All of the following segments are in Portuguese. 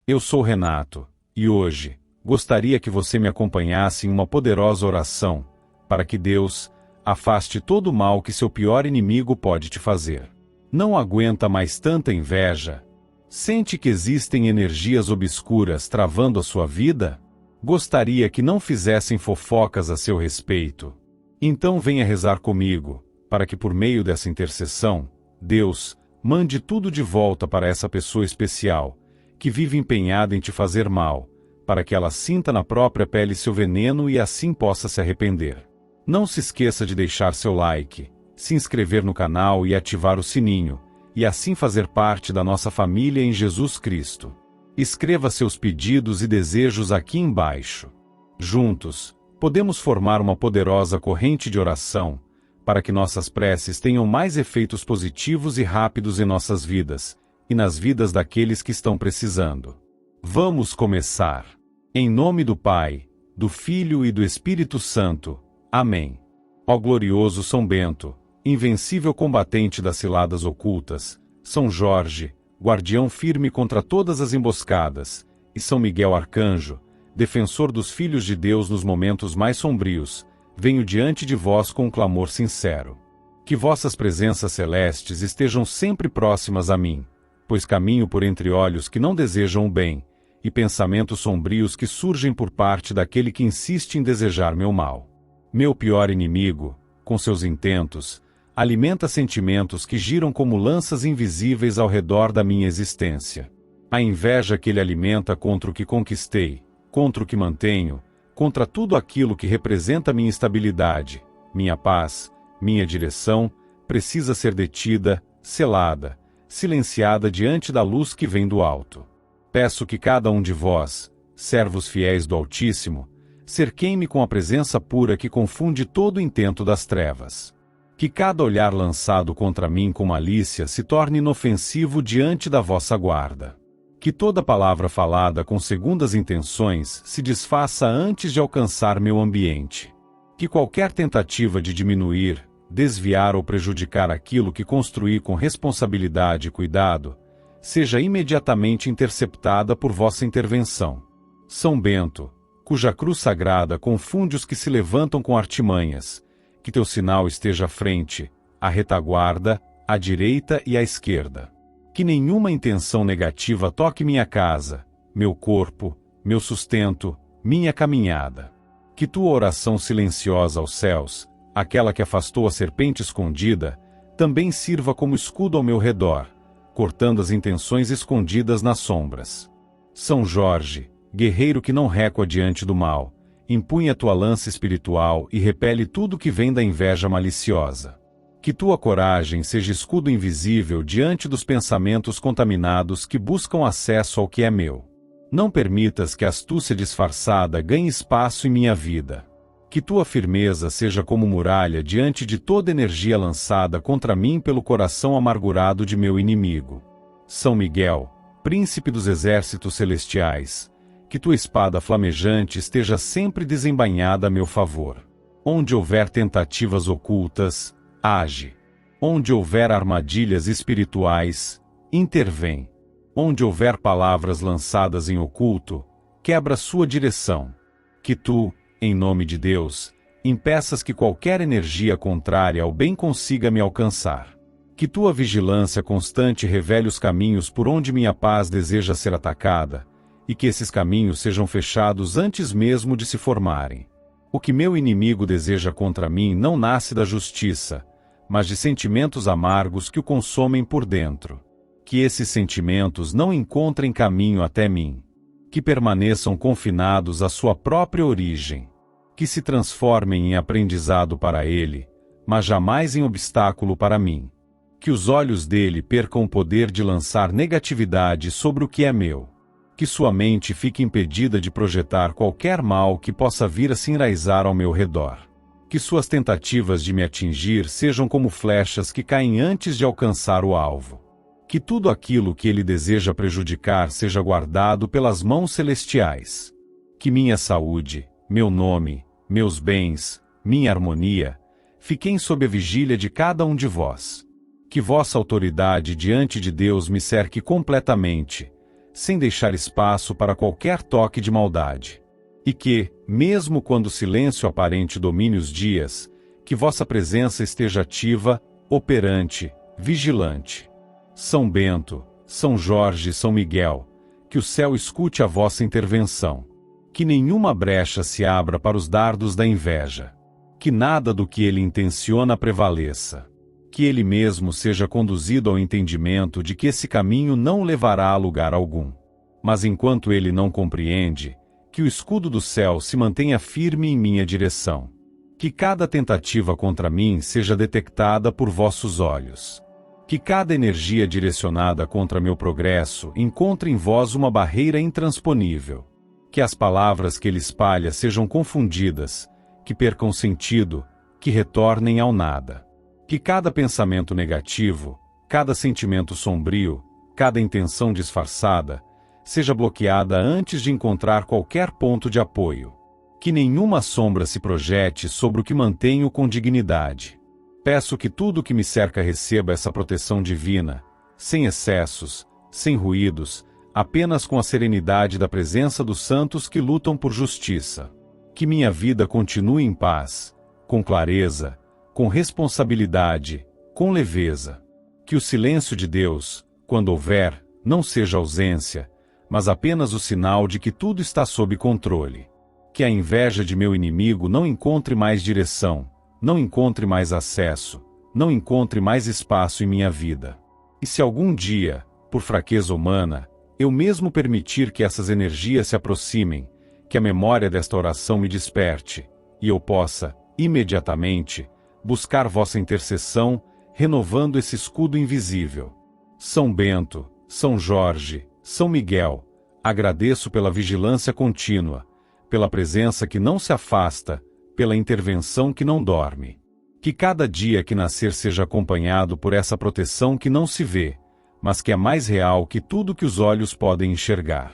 Eu sou Renato, e hoje, gostaria que você me acompanhasse em uma poderosa oração, para que Deus afaste todo o mal que seu pior inimigo pode te fazer. Não aguenta mais tanta inveja? Sente que existem energias obscuras travando a sua vida? Gostaria que não fizessem fofocas a seu respeito? Então venha rezar comigo, para que por meio dessa intercessão, Deus mande tudo de volta para essa pessoa especial, que vive empenhada em te fazer mal, para que ela sinta na própria pele seu veneno e assim possa se arrepender. Não se esqueça de deixar seu like, se inscrever no canal e ativar o sininho, e assim fazer parte da nossa família em Jesus Cristo. Escreva seus pedidos e desejos aqui embaixo. Juntos, podemos formar uma poderosa corrente de oração, para que nossas preces tenham mais efeitos positivos e rápidos em nossas vidas, e nas vidas daqueles que estão precisando. Vamos começar. Em nome do Pai, do Filho e do Espírito Santo. Amém. Ó glorioso São Bento, invencível combatente das ciladas ocultas, São Jorge, guardião firme contra todas as emboscadas, e São Miguel Arcanjo, defensor dos filhos de Deus nos momentos mais sombrios, venho diante de vós com um clamor sincero. Que vossas presenças celestes estejam sempre próximas a mim, pois caminho por entre olhos que não desejam o bem, e pensamentos sombrios que surgem por parte daquele que insiste em desejar meu mal. Meu pior inimigo, com seus intentos, alimenta sentimentos que giram como lanças invisíveis ao redor da minha existência. A inveja que ele alimenta contra o que conquistei, contra o que mantenho, contra tudo aquilo que representa minha estabilidade, minha paz, minha direção, precisa ser detida, selada, silenciada diante da luz que vem do alto. Peço que cada um de vós, servos fiéis do Altíssimo, cerquem-me com a presença pura que confunde todo o intento das trevas. Que cada olhar lançado contra mim com malícia se torne inofensivo diante da vossa guarda. Que toda palavra falada com segundas intenções se desfaça antes de alcançar meu ambiente. Que qualquer tentativa de diminuir, desviar ou prejudicar aquilo que construí com responsabilidade e cuidado, seja imediatamente interceptada por vossa intervenção. São Bento, cuja cruz sagrada confunde os que se levantam com artimanhas, que teu sinal esteja à frente, à retaguarda, à direita e à esquerda. Que nenhuma intenção negativa toque minha casa, meu corpo, meu sustento, minha caminhada. Que tua oração silenciosa aos céus, aquela que afastou a serpente escondida, também sirva como escudo ao meu redor, cortando as intenções escondidas nas sombras. São Jorge, guerreiro que não recua diante do mal, empunha tua lança espiritual e repele tudo que vem da inveja maliciosa. Que tua coragem seja escudo invisível diante dos pensamentos contaminados que buscam acesso ao que é meu. Não permitas que a astúcia disfarçada ganhe espaço em minha vida. Que tua firmeza seja como muralha diante de toda energia lançada contra mim pelo coração amargurado de meu inimigo. São Miguel, príncipe dos exércitos celestiais, que tua espada flamejante esteja sempre desembainhada a meu favor. Onde houver tentativas ocultas, age. Onde houver armadilhas espirituais, intervém. Onde houver palavras lançadas em oculto, quebra sua direção. Que tu, em nome de Deus, impeças que qualquer energia contrária ao bem consiga me alcançar. Que tua vigilância constante revele os caminhos por onde minha paz deseja ser atacada, e que esses caminhos sejam fechados antes mesmo de se formarem. O que meu inimigo deseja contra mim não nasce da justiça, mas de sentimentos amargos que o consomem por dentro. Que esses sentimentos não encontrem caminho até mim. Que permaneçam confinados à sua própria origem. Que se transformem em aprendizado para ele, mas jamais em obstáculo para mim. Que os olhos dele percam o poder de lançar negatividade sobre o que é meu. Que sua mente fique impedida de projetar qualquer mal que possa vir a se enraizar ao meu redor. Que suas tentativas de me atingir sejam como flechas que caem antes de alcançar o alvo. Que tudo aquilo que ele deseja prejudicar seja guardado pelas mãos celestiais. Que minha saúde, meu nome, meus bens, minha harmonia, fiquem sob a vigília de cada um de vós. Que vossa autoridade diante de Deus me cerque completamente, sem deixar espaço para qualquer toque de maldade. E que, mesmo quando o silêncio aparente domine os dias, que vossa presença esteja ativa, operante, vigilante. São Bento, São Jorge e São Miguel, que o céu escute a vossa intervenção. Que nenhuma brecha se abra para os dardos da inveja. Que nada do que ele intenciona prevaleça. Que ele mesmo seja conduzido ao entendimento de que esse caminho não levará a lugar algum. Mas enquanto ele não compreende, que o escudo do céu se mantenha firme em minha direção. Que cada tentativa contra mim seja detectada por vossos olhos. Que cada energia direcionada contra meu progresso encontre em vós uma barreira intransponível. Que as palavras que ele espalha sejam confundidas, que percam sentido, que retornem ao nada. Que cada pensamento negativo, cada sentimento sombrio, cada intenção disfarçada, seja bloqueada antes de encontrar qualquer ponto de apoio. Que nenhuma sombra se projete sobre o que mantenho com dignidade. Peço que tudo o que me cerca receba essa proteção divina, sem excessos, sem ruídos, apenas com a serenidade da presença dos santos que lutam por justiça. Que minha vida continue em paz, com clareza, com responsabilidade, com leveza. Que o silêncio de Deus, quando houver, não seja ausência, mas apenas o sinal de que tudo está sob controle. Que a inveja de meu inimigo não encontre mais direção, não encontre mais acesso, não encontre mais espaço em minha vida. E se algum dia, por fraqueza humana, eu mesmo permitir que essas energias se aproximem, que a memória desta oração me desperte, e eu possa, imediatamente, buscar vossa intercessão, renovando esse escudo invisível. São Bento, São Jorge, São Miguel, agradeço pela vigilância contínua, pela presença que não se afasta, pela intervenção que não dorme. Que cada dia que nascer seja acompanhado por essa proteção que não se vê, mas que é mais real que tudo que os olhos podem enxergar.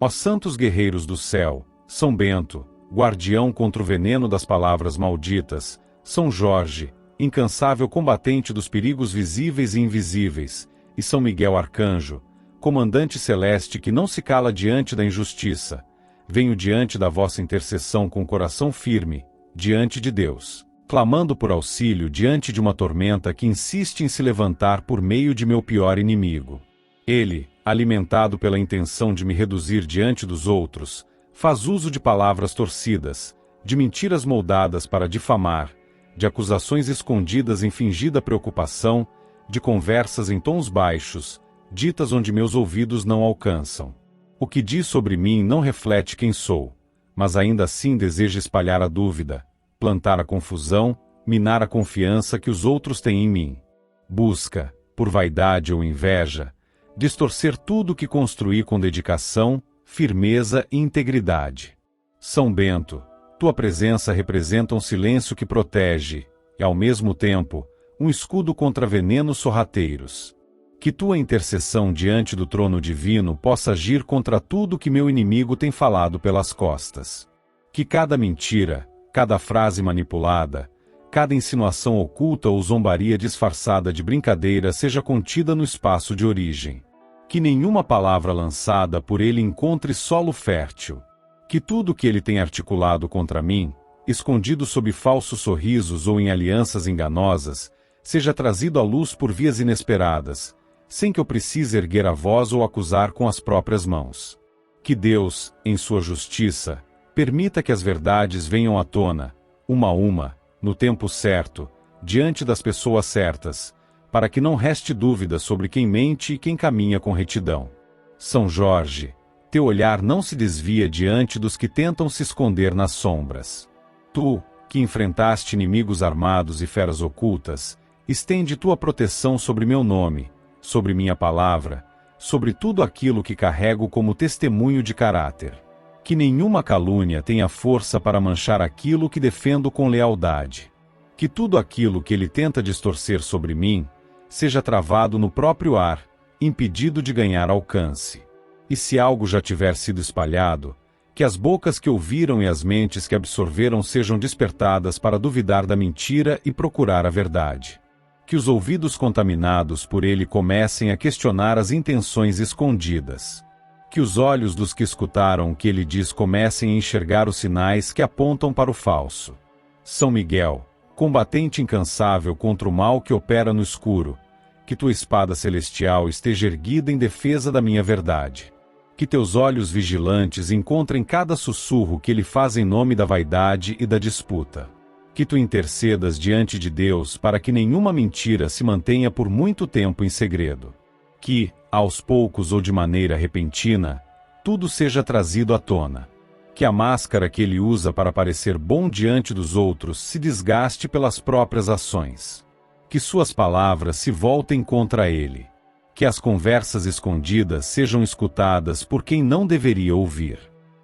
Ó santos guerreiros do céu, São Bento, guardião contra o veneno das palavras malditas, São Jorge, incansável combatente dos perigos visíveis e invisíveis, e São Miguel Arcanjo, comandante celeste que não se cala diante da injustiça, venho diante da vossa intercessão com o coração firme, diante de Deus, clamando por auxílio diante de uma tormenta que insiste em se levantar por meio de meu pior inimigo. Ele, alimentado pela intenção de me reduzir diante dos outros, faz uso de palavras torcidas, de mentiras moldadas para difamar, de acusações escondidas em fingida preocupação, de conversas em tons baixos, ditas onde meus ouvidos não alcançam. O que diz sobre mim não reflete quem sou, mas ainda assim deseja espalhar a dúvida, plantar a confusão, minar a confiança que os outros têm em mim. Busca, por vaidade ou inveja, distorcer tudo o que construí com dedicação, firmeza e integridade. São Bento, tua presença representa um silêncio que protege, e ao mesmo tempo, um escudo contra venenos sorrateiros. Que tua intercessão diante do trono divino possa agir contra tudo que meu inimigo tem falado pelas costas. Que cada mentira, cada frase manipulada, cada insinuação oculta ou zombaria disfarçada de brincadeira seja contida no espaço de origem. Que nenhuma palavra lançada por ele encontre solo fértil. Que tudo que ele tem articulado contra mim, escondido sob falsos sorrisos ou em alianças enganosas, seja trazido à luz por vias inesperadas, sem que eu precise erguer a voz ou acusar com as próprias mãos. Que Deus, em sua justiça, permita que as verdades venham à tona, uma a uma, no tempo certo, diante das pessoas certas, para que não reste dúvida sobre quem mente e quem caminha com retidão. São Jorge, teu olhar não se desvia diante dos que tentam se esconder nas sombras. Tu, que enfrentaste inimigos armados e feras ocultas, estende tua proteção sobre meu nome, sobre minha palavra, sobre tudo aquilo que carrego como testemunho de caráter. Que nenhuma calúnia tenha força para manchar aquilo que defendo com lealdade. Que tudo aquilo que ele tenta distorcer sobre mim, seja travado no próprio ar, impedido de ganhar alcance. E se algo já tiver sido espalhado, que as bocas que ouviram e as mentes que absorveram sejam despertadas para duvidar da mentira e procurar a verdade. Que os ouvidos contaminados por ele comecem a questionar as intenções escondidas. Que os olhos dos que escutaram o que ele diz comecem a enxergar os sinais que apontam para o falso. São Miguel, combatente incansável contra o mal que opera no escuro, que tua espada celestial esteja erguida em defesa da minha verdade. Que teus olhos vigilantes encontrem cada sussurro que ele faz em nome da vaidade e da disputa. Que tu intercedas diante de Deus para que nenhuma mentira se mantenha por muito tempo em segredo. Que, aos poucos ou de maneira repentina, tudo seja trazido à tona. Que a máscara que ele usa para parecer bom diante dos outros se desgaste pelas próprias ações. Que suas palavras se voltem contra ele. Que as conversas escondidas sejam escutadas por quem não deveria ouvir.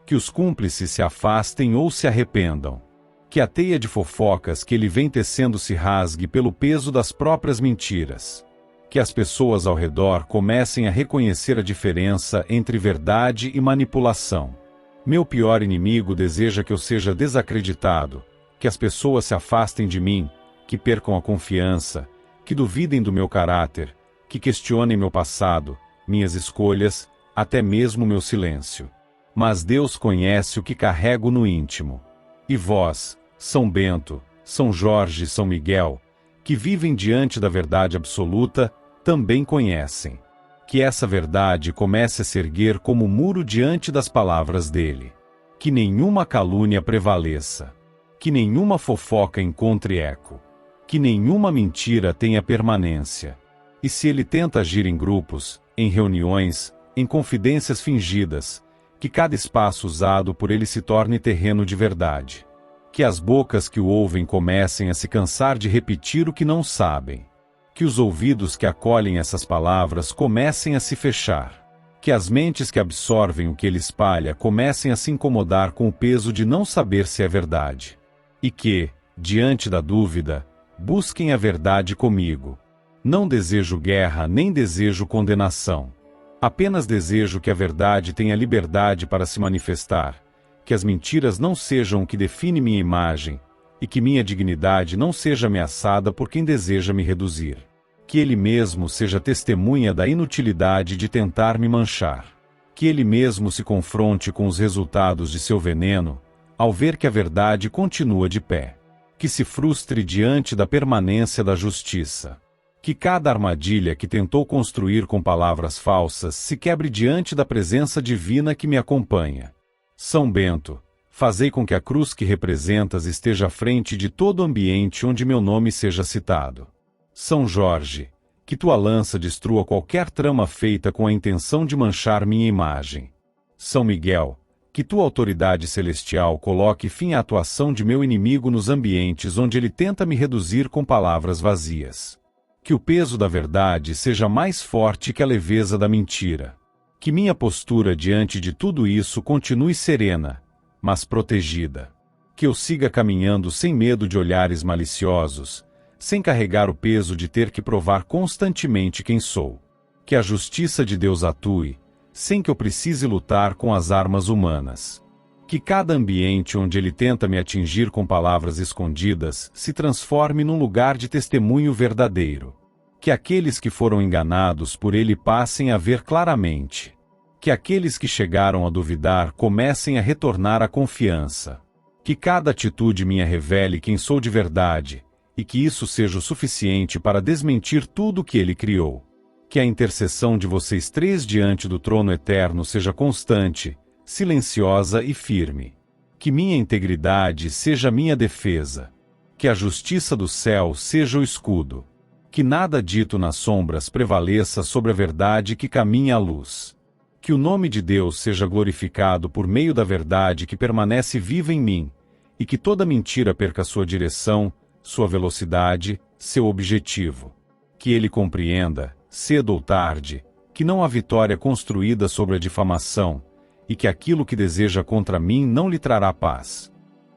Que os cúmplices se afastem ou se arrependam. Que a teia de fofocas que ele vem tecendo se rasgue pelo peso das próprias mentiras. Que as pessoas ao redor comecem a reconhecer a diferença entre verdade e manipulação. Meu pior inimigo deseja que eu seja desacreditado, que as pessoas se afastem de mim, que percam a confiança, que duvidem do meu caráter, que questionem meu passado, minhas escolhas, até mesmo meu silêncio. Mas Deus conhece o que carrego no íntimo. E vós, São Bento, São Jorge e São Miguel, que vivem diante da verdade absoluta, também conhecem. Que essa verdade comece a se erguer como muro diante das palavras dele. Que nenhuma calúnia prevaleça. Que nenhuma fofoca encontre eco. Que nenhuma mentira tenha permanência. E se ele tenta agir em grupos, em reuniões, em confidências fingidas, que cada espaço usado por ele se torne terreno de verdade. Que as bocas que o ouvem comecem a se cansar de repetir o que não sabem. Que os ouvidos que acolhem essas palavras comecem a se fechar. Que as mentes que absorvem o que ele espalha comecem a se incomodar com o peso de não saber se é verdade. E que, diante da dúvida, busquem a verdade comigo. Não desejo guerra nem desejo condenação. Apenas desejo que a verdade tenha liberdade para se manifestar, que as mentiras não sejam o que define minha imagem, e que minha dignidade não seja ameaçada por quem deseja me reduzir. Que ele mesmo seja testemunha da inutilidade de tentar me manchar. Que ele mesmo se confronte com os resultados de seu veneno, ao ver que a verdade continua de pé. Que se frustre diante da permanência da justiça. Que cada armadilha que tentou construir com palavras falsas se quebre diante da presença divina que me acompanha. São Bento, fazei com que a cruz que representas esteja à frente de todo ambiente onde meu nome seja citado. São Jorge, que tua lança destrua qualquer trama feita com a intenção de manchar minha imagem. São Miguel, que tua autoridade celestial coloque fim à atuação de meu inimigo nos ambientes onde ele tenta me reduzir com palavras vazias. Que o peso da verdade seja mais forte que a leveza da mentira. Que minha postura diante de tudo isso continue serena, mas protegida. Que eu siga caminhando sem medo de olhares maliciosos, sem carregar o peso de ter que provar constantemente quem sou. Que a justiça de Deus atue, sem que eu precise lutar com as armas humanas. Que cada ambiente onde ele tenta me atingir com palavras escondidas se transforme num lugar de testemunho verdadeiro. Que aqueles que foram enganados por ele passem a ver claramente. Que aqueles que chegaram a duvidar comecem a retornar à confiança. Que cada atitude minha revele quem sou de verdade, e que isso seja o suficiente para desmentir tudo o que ele criou. Que a intercessão de vocês três diante do trono eterno seja constante, silenciosa e firme. Que minha integridade seja minha defesa. Que a justiça do céu seja o escudo. Que nada dito nas sombras prevaleça sobre a verdade que caminha à luz. Que o nome de Deus seja glorificado por meio da verdade que permanece viva em mim, e que toda mentira perca sua direção, sua velocidade, seu objetivo. Que ele compreenda, cedo ou tarde, que não há vitória construída sobre a difamação, e que aquilo que deseja contra mim não lhe trará paz.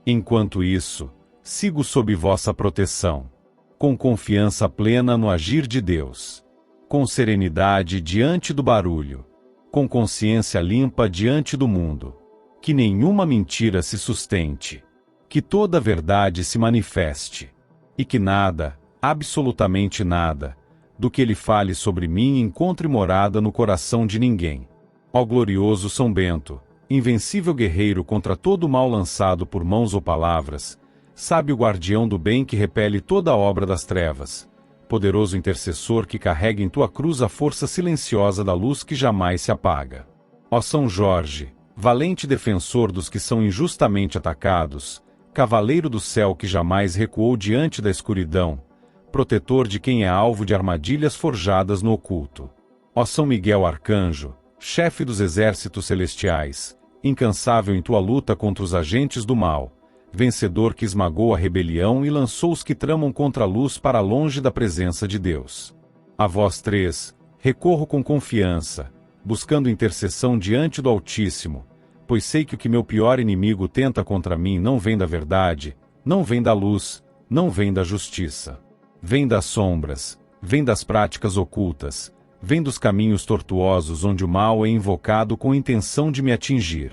Enquanto isso, sigo sob vossa proteção, com confiança plena no agir de Deus, com serenidade diante do barulho, com consciência limpa diante do mundo. Que nenhuma mentira se sustente, que toda verdade se manifeste, e que nada, absolutamente nada, do que ele fale sobre mim encontre morada no coração de ninguém. Ó glorioso São Bento, invencível guerreiro contra todo o mal lançado por mãos ou palavras, sábio guardião do bem que repele toda a obra das trevas, poderoso intercessor que carrega em tua cruz a força silenciosa da luz que jamais se apaga. Ó São Jorge, valente defensor dos que são injustamente atacados, cavaleiro do céu que jamais recuou diante da escuridão, protetor de quem é alvo de armadilhas forjadas no oculto. Ó São Miguel Arcanjo, chefe dos exércitos celestiais, incansável em tua luta contra os agentes do mal, vencedor que esmagou a rebelião e lançou os que tramam contra a luz para longe da presença de Deus. A vós três, recorro com confiança, buscando intercessão diante do Altíssimo, pois sei que o que meu pior inimigo tenta contra mim não vem da verdade, não vem da luz, não vem da justiça. Vem das sombras, vem das práticas ocultas, vem dos caminhos tortuosos onde o mal é invocado com intenção de me atingir.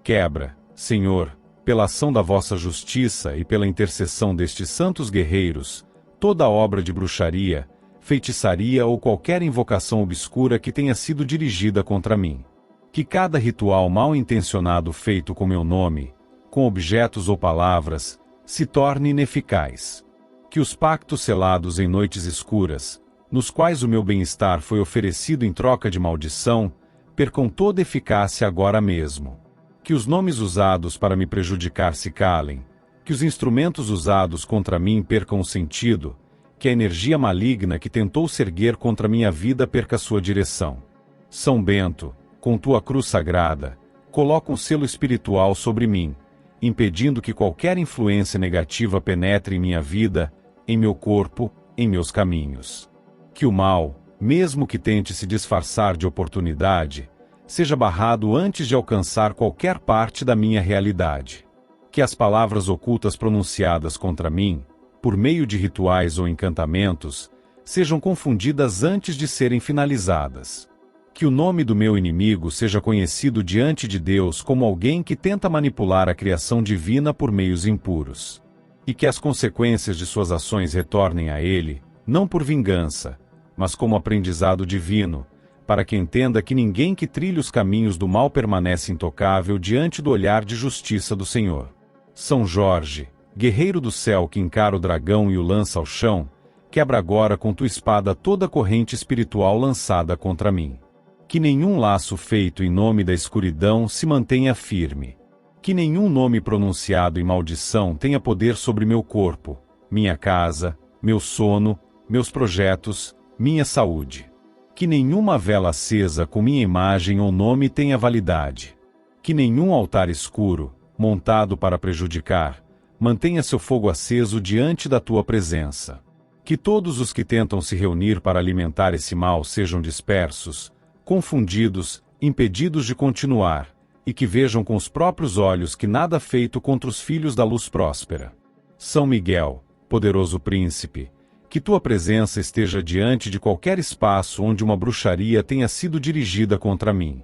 Quebra, Senhor, pela ação da vossa justiça e pela intercessão destes santos guerreiros, toda obra de bruxaria, feitiçaria ou qualquer invocação obscura que tenha sido dirigida contra mim. Que cada ritual mal intencionado feito com meu nome, com objetos ou palavras, se torne ineficaz. Que os pactos selados em noites escuras, nos quais o meu bem-estar foi oferecido em troca de maldição, percam toda eficácia agora mesmo. Que os nomes usados para me prejudicar se calem, que os instrumentos usados contra mim percam o sentido, que a energia maligna que tentou se erguer contra minha vida perca sua direção. São Bento, com tua cruz sagrada, coloca um selo espiritual sobre mim, impedindo que qualquer influência negativa penetre em minha vida, em meu corpo, em meus caminhos. Que o mal, mesmo que tente se disfarçar de oportunidade, seja barrado antes de alcançar qualquer parte da minha realidade. Que as palavras ocultas pronunciadas contra mim, por meio de rituais ou encantamentos, sejam confundidas antes de serem finalizadas. Que o nome do meu inimigo seja conhecido diante de Deus como alguém que tenta manipular a criação divina por meios impuros. E que as consequências de suas ações retornem a ele, não por vingança, mas como aprendizado divino, para que entenda que ninguém que trilha os caminhos do mal permanece intocável diante do olhar de justiça do Senhor. São Jorge, guerreiro do céu que encara o dragão e o lança ao chão, quebra agora com tua espada toda a corrente espiritual lançada contra mim. Que nenhum laço feito em nome da escuridão se mantenha firme. Que nenhum nome pronunciado em maldição tenha poder sobre meu corpo, minha casa, meu sono, meus projetos, minha saúde. Que nenhuma vela acesa com minha imagem ou nome tenha validade. Que nenhum altar escuro, montado para prejudicar, mantenha seu fogo aceso diante da tua presença. Que todos os que tentam se reunir para alimentar esse mal sejam dispersos, confundidos, impedidos de continuar, e que vejam com os próprios olhos que nada feito contra os filhos da luz próspera. São Miguel, poderoso príncipe, que tua presença esteja diante de qualquer espaço onde uma bruxaria tenha sido dirigida contra mim.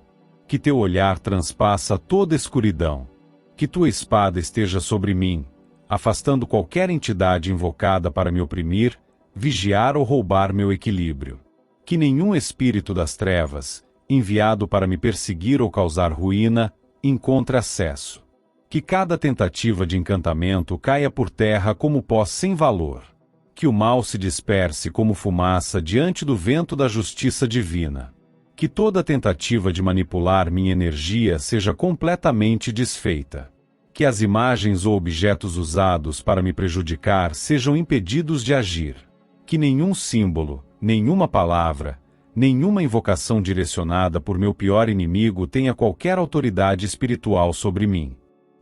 Que teu olhar transpassa toda escuridão. Que tua espada esteja sobre mim, afastando qualquer entidade invocada para me oprimir, vigiar ou roubar meu equilíbrio. Que nenhum espírito das trevas, enviado para me perseguir ou causar ruína, encontre acesso. Que cada tentativa de encantamento caia por terra como pó sem valor. Que o mal se disperse como fumaça diante do vento da justiça divina. Que toda tentativa de manipular minha energia seja completamente desfeita. Que as imagens ou objetos usados para me prejudicar sejam impedidos de agir. Que nenhum símbolo, nenhuma palavra, nenhuma invocação direcionada por meu pior inimigo tenha qualquer autoridade espiritual sobre mim.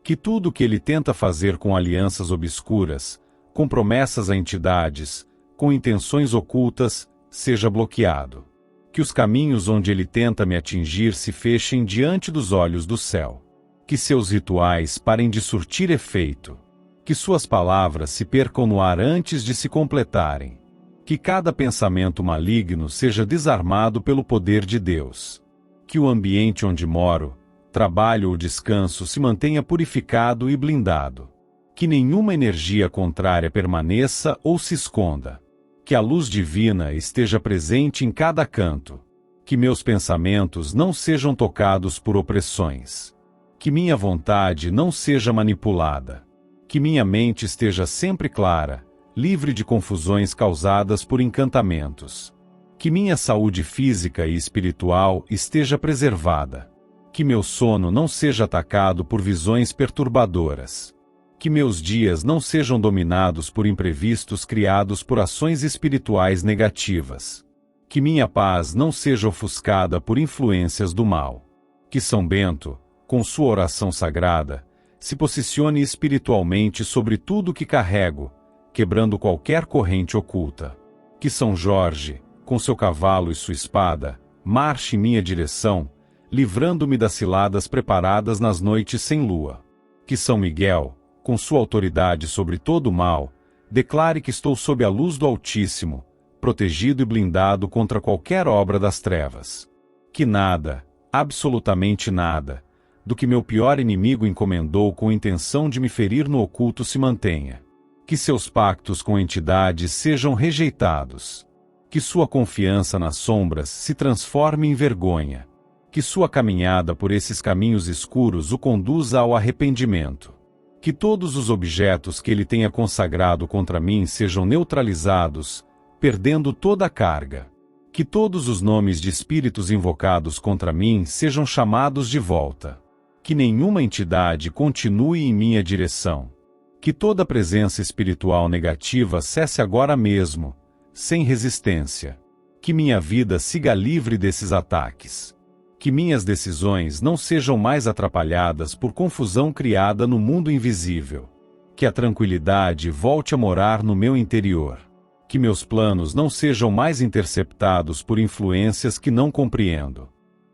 Que tudo o que ele tenta fazer com alianças obscuras, com promessas a entidades, com intenções ocultas, seja bloqueado. Que os caminhos onde ele tenta me atingir se fechem diante dos olhos do céu. Que seus rituais parem de surtir efeito. Que suas palavras se percam no ar antes de se completarem. Que cada pensamento maligno seja desarmado pelo poder de Deus. Que o ambiente onde moro, trabalho ou descanso se mantenha purificado e blindado. Que nenhuma energia contrária permaneça ou se esconda. Que a luz divina esteja presente em cada canto. Que meus pensamentos não sejam tocados por opressões. Que minha vontade não seja manipulada. Que minha mente esteja sempre clara, livre de confusões causadas por encantamentos. Que minha saúde física e espiritual esteja preservada. Que meu sono não seja atacado por visões perturbadoras. Que meus dias não sejam dominados por imprevistos criados por ações espirituais negativas. Que minha paz não seja ofuscada por influências do mal. Que São Bento, com sua oração sagrada, se posicione espiritualmente sobre tudo que carrego, quebrando qualquer corrente oculta. Que São Jorge, com seu cavalo e sua espada, marche em minha direção, livrando-me das ciladas preparadas nas noites sem lua. Que São Miguel, com sua autoridade sobre todo o mal, declare que estou sob a luz do Altíssimo, protegido e blindado contra qualquer obra das trevas. Que nada, absolutamente nada, do que meu pior inimigo encomendou com intenção de me ferir no oculto se mantenha. Que seus pactos com entidades sejam rejeitados. Que sua confiança nas sombras se transforme em vergonha. Que sua caminhada por esses caminhos escuros o conduza ao arrependimento. Que todos os objetos que ele tenha consagrado contra mim sejam neutralizados, perdendo toda a carga. Que todos os nomes de espíritos invocados contra mim sejam chamados de volta. Que nenhuma entidade continue em minha direção. Que toda presença espiritual negativa cesse agora mesmo, sem resistência. Que minha vida siga livre desses ataques. Que minhas decisões não sejam mais atrapalhadas por confusão criada no mundo invisível. Que a tranquilidade volte a morar no meu interior. Que meus planos não sejam mais interceptados por influências que não compreendo.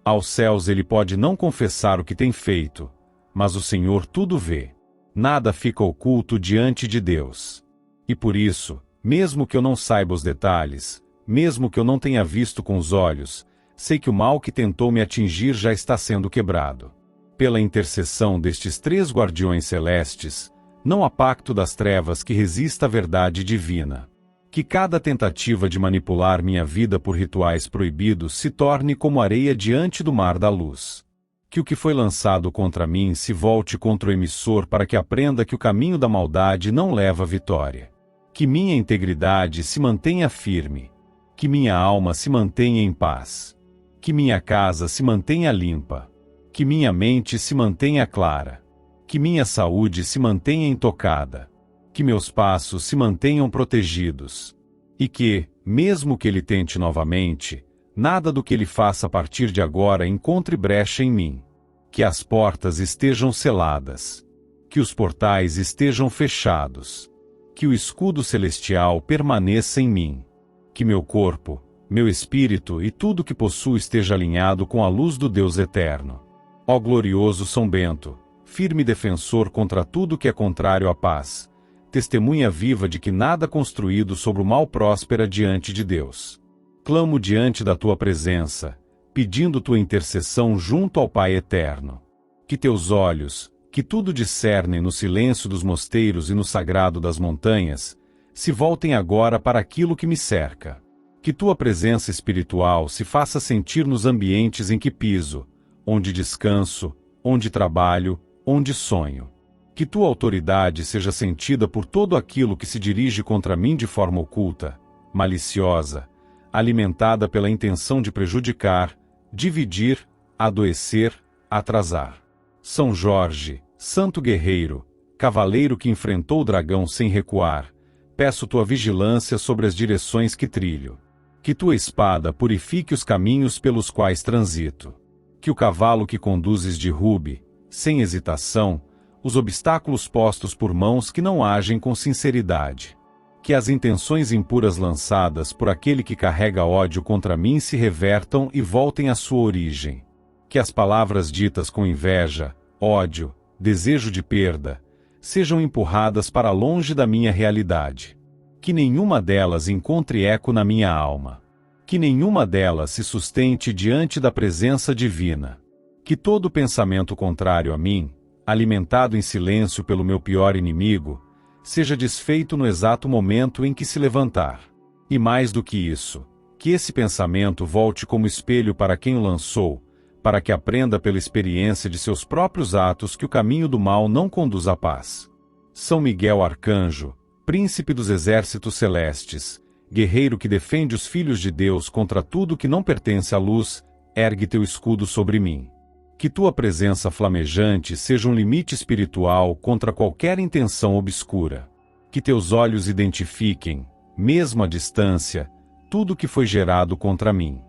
Aos céus ele pode não confessar o que tem feito, mas o Senhor tudo vê. Nada fica oculto diante de Deus. E por isso, mesmo que eu não saiba os detalhes, mesmo que eu não tenha visto com os olhos, sei que o mal que tentou me atingir já está sendo quebrado. Pela intercessão destes três guardiões celestes, não há pacto das trevas que resista à verdade divina. Que cada tentativa de manipular minha vida por rituais proibidos se torne como areia diante do mar da luz. Que o que foi lançado contra mim se volte contra o emissor para que aprenda que o caminho da maldade não leva à vitória. Que minha integridade se mantenha firme. Que minha alma se mantenha em paz. Que minha casa se mantenha limpa. Que minha mente se mantenha clara. Que minha saúde se mantenha intocada. Que meus passos se mantenham protegidos. E que, mesmo que ele tente novamente, nada do que ele faça a partir de agora encontre brecha em mim. Que as portas estejam seladas. Que os portais estejam fechados. Que o escudo celestial permaneça em mim. Que meu corpo, meu espírito e tudo que possuo esteja alinhado com a luz do Deus eterno. Ó glorioso São Bento, firme defensor contra tudo que é contrário à paz, testemunha viva de que nada construído sobre o mal próspera diante de Deus. Clamo diante da tua presença, pedindo tua intercessão junto ao Pai eterno. Que teus olhos, que tudo discernem no silêncio dos mosteiros e no sagrado das montanhas, se voltem agora para aquilo que me cerca. Que tua presença espiritual se faça sentir nos ambientes em que piso, onde descanso, onde trabalho, onde sonho. Que tua autoridade seja sentida por todo aquilo que se dirige contra mim de forma oculta, maliciosa, alimentada pela intenção de prejudicar, dividir, adoecer, atrasar. São Jorge, santo guerreiro, cavaleiro que enfrentou o dragão sem recuar, peço tua vigilância sobre as direções que trilho. Que tua espada purifique os caminhos pelos quais transito. Que o cavalo que conduzes derrube, sem hesitação, os obstáculos postos por mãos que não agem com sinceridade. Que as intenções impuras lançadas por aquele que carrega ódio contra mim se revertam e voltem à sua origem. Que as palavras ditas com inveja, ódio, desejo de perda, sejam empurradas para longe da minha realidade. Que nenhuma delas encontre eco na minha alma. Que nenhuma delas se sustente diante da presença divina. Que todo pensamento contrário a mim, alimentado em silêncio pelo meu pior inimigo, seja desfeito no exato momento em que se levantar. E mais do que isso, que esse pensamento volte como espelho para quem o lançou, para que aprenda pela experiência de seus próprios atos que o caminho do mal não conduz à paz. São Miguel Arcanjo, príncipe dos exércitos celestes, guerreiro que defende os filhos de Deus contra tudo que não pertence à luz, ergue teu escudo sobre mim. Que tua presença flamejante seja um limite espiritual contra qualquer intenção obscura. Que teus olhos identifiquem, mesmo à distância, tudo que foi gerado contra mim.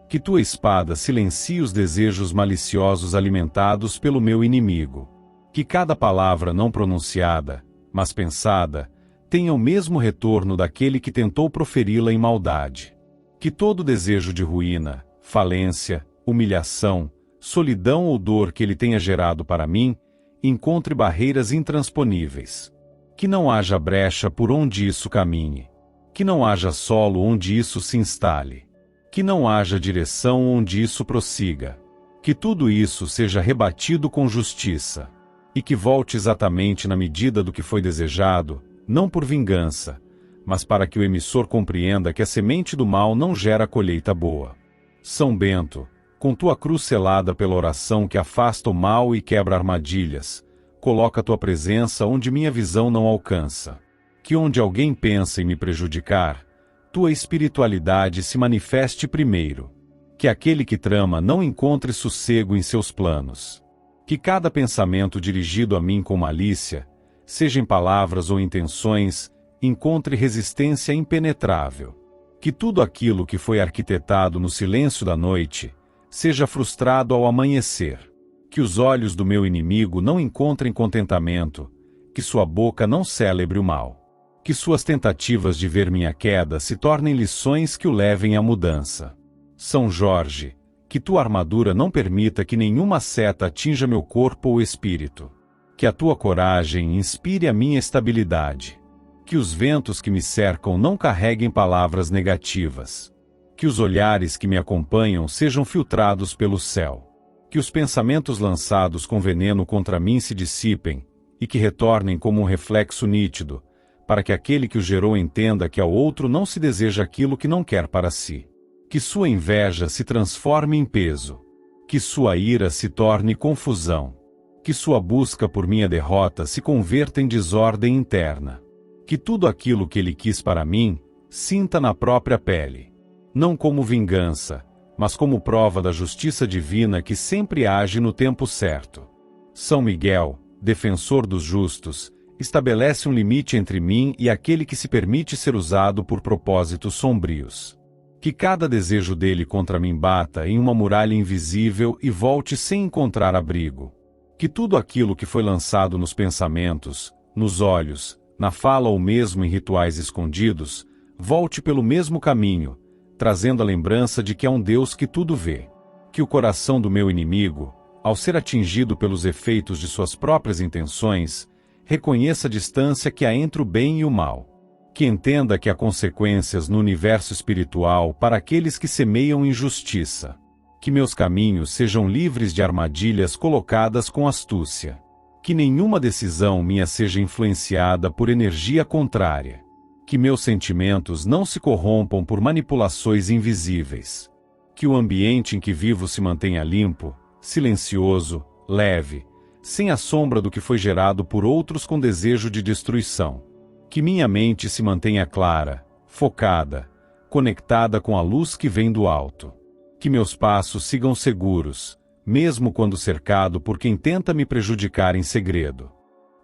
Que tua espada silencie os desejos maliciosos alimentados pelo meu inimigo. Que cada palavra não pronunciada, mas pensada, tenha o mesmo retorno daquele que tentou proferi-la em maldade. Que todo desejo de ruína, falência, humilhação, solidão ou dor que ele tenha gerado para mim, encontre barreiras intransponíveis. Que não haja brecha por onde isso caminhe. Que não haja solo onde isso se instale. Que não haja direção onde isso prossiga. Que tudo isso seja rebatido com justiça. E que volte exatamente na medida do que foi desejado, não por vingança, mas para que o emissor compreenda que a semente do mal não gera colheita boa. São Bento, com tua cruz selada pela oração que afasta o mal e quebra armadilhas, coloca tua presença onde minha visão não alcança. Que onde alguém pensa em me prejudicar, tua espiritualidade se manifeste primeiro. Que aquele que trama não encontre sossego em seus planos. Que cada pensamento dirigido a mim com malícia, seja em palavras ou intenções, encontre resistência impenetrável. Que tudo aquilo que foi arquitetado no silêncio da noite, seja frustrado ao amanhecer. Que os olhos do meu inimigo não encontrem contentamento, que sua boca não celebre o mal. Que suas tentativas de ver minha queda se tornem lições que o levem à mudança. São Jorge, que tua armadura não permita que nenhuma seta atinja meu corpo ou espírito. Que a tua coragem inspire a minha estabilidade. Que os ventos que me cercam não carreguem palavras negativas. Que os olhares que me acompanham sejam filtrados pelo céu. Que os pensamentos lançados com veneno contra mim se dissipem, e que retornem como um reflexo nítido, para que aquele que o gerou entenda que ao outro não se deseja aquilo que não quer para si. Que sua inveja se transforme em peso. Que sua ira se torne confusão. Que sua busca por minha derrota se converta em desordem interna. Que tudo aquilo que ele quis para mim, sinta na própria pele. Não como vingança, mas como prova da justiça divina que sempre age no tempo certo. São Miguel, defensor dos justos, estabelece um limite entre mim e aquele que se permite ser usado por propósitos sombrios. Que cada desejo dele contra mim bata em uma muralha invisível e volte sem encontrar abrigo. Que tudo aquilo que foi lançado nos pensamentos, nos olhos, na fala ou mesmo em rituais escondidos, volte pelo mesmo caminho, trazendo a lembrança de que é um Deus que tudo vê. Que o coração do meu inimigo, ao ser atingido pelos efeitos de suas próprias intenções, reconheça a distância que há entre o bem e o mal. Que entenda que há consequências no universo espiritual para aqueles que semeiam injustiça. Que meus caminhos sejam livres de armadilhas colocadas com astúcia. Que nenhuma decisão minha seja influenciada por energia contrária. Que meus sentimentos não se corrompam por manipulações invisíveis. Que o ambiente em que vivo se mantenha limpo, silencioso, leve, sem a sombra do que foi gerado por outros com desejo de destruição. Que minha mente se mantenha clara, focada, conectada com a luz que vem do alto. Que meus passos sigam seguros, mesmo quando cercado por quem tenta me prejudicar em segredo.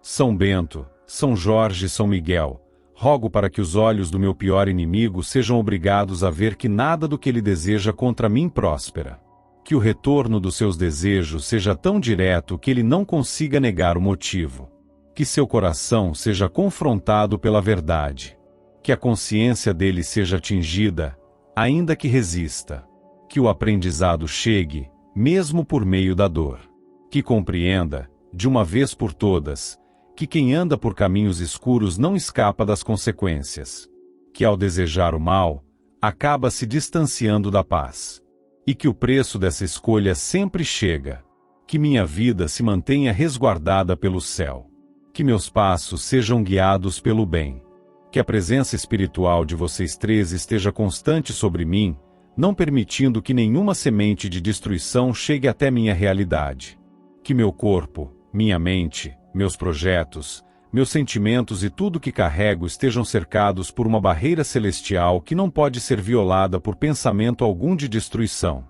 São Bento, São Jorge e São Miguel, rogo para que os olhos do meu pior inimigo sejam obrigados a ver que nada do que ele deseja contra mim próspera. Que o retorno dos seus desejos seja tão direto que ele não consiga negar o motivo. Que seu coração seja confrontado pela verdade. Que a consciência dele seja atingida, ainda que resista. Que o aprendizado chegue, mesmo por meio da dor. Que compreenda, de uma vez por todas, que quem anda por caminhos escuros não escapa das consequências. Que ao desejar o mal, acaba se distanciando da paz. E que o preço dessa escolha sempre chega. Que minha vida se mantenha resguardada pelo céu. Que meus passos sejam guiados pelo bem. Que a presença espiritual de vocês três esteja constante sobre mim, não permitindo que nenhuma semente de destruição chegue até minha realidade. Que meu corpo, minha mente, meus projetos, meus sentimentos e tudo que carrego estejam cercados por uma barreira celestial que não pode ser violada por pensamento algum de destruição.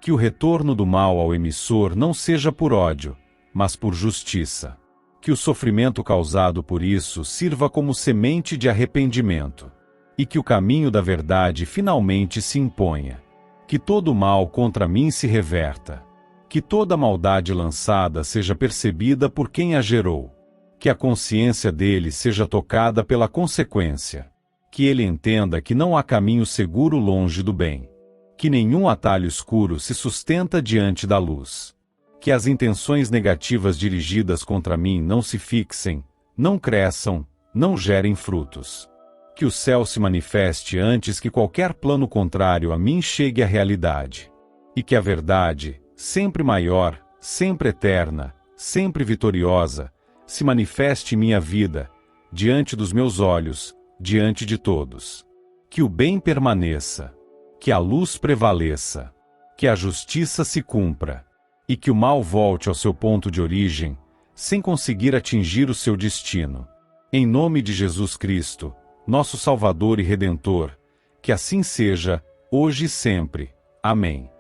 Que o retorno do mal ao emissor não seja por ódio, mas por justiça. Que o sofrimento causado por isso sirva como semente de arrependimento. E que o caminho da verdade finalmente se imponha. Que todo o mal contra mim se reverta. Que toda maldade lançada seja percebida por quem a gerou. Que a consciência dele seja tocada pela consequência. Que ele entenda que não há caminho seguro longe do bem. Que nenhum atalho escuro se sustenta diante da luz. Que as intenções negativas dirigidas contra mim não se fixem, não cresçam, não gerem frutos. Que o céu se manifeste antes que qualquer plano contrário a mim chegue à realidade. E que a verdade, sempre maior, sempre eterna, sempre vitoriosa, se manifeste em minha vida, diante dos meus olhos, diante de todos. Que o bem permaneça. Que a luz prevaleça. Que a justiça se cumpra. E que o mal volte ao seu ponto de origem, sem conseguir atingir o seu destino. Em nome de Jesus Cristo, nosso Salvador e Redentor, que assim seja, hoje e sempre. Amém.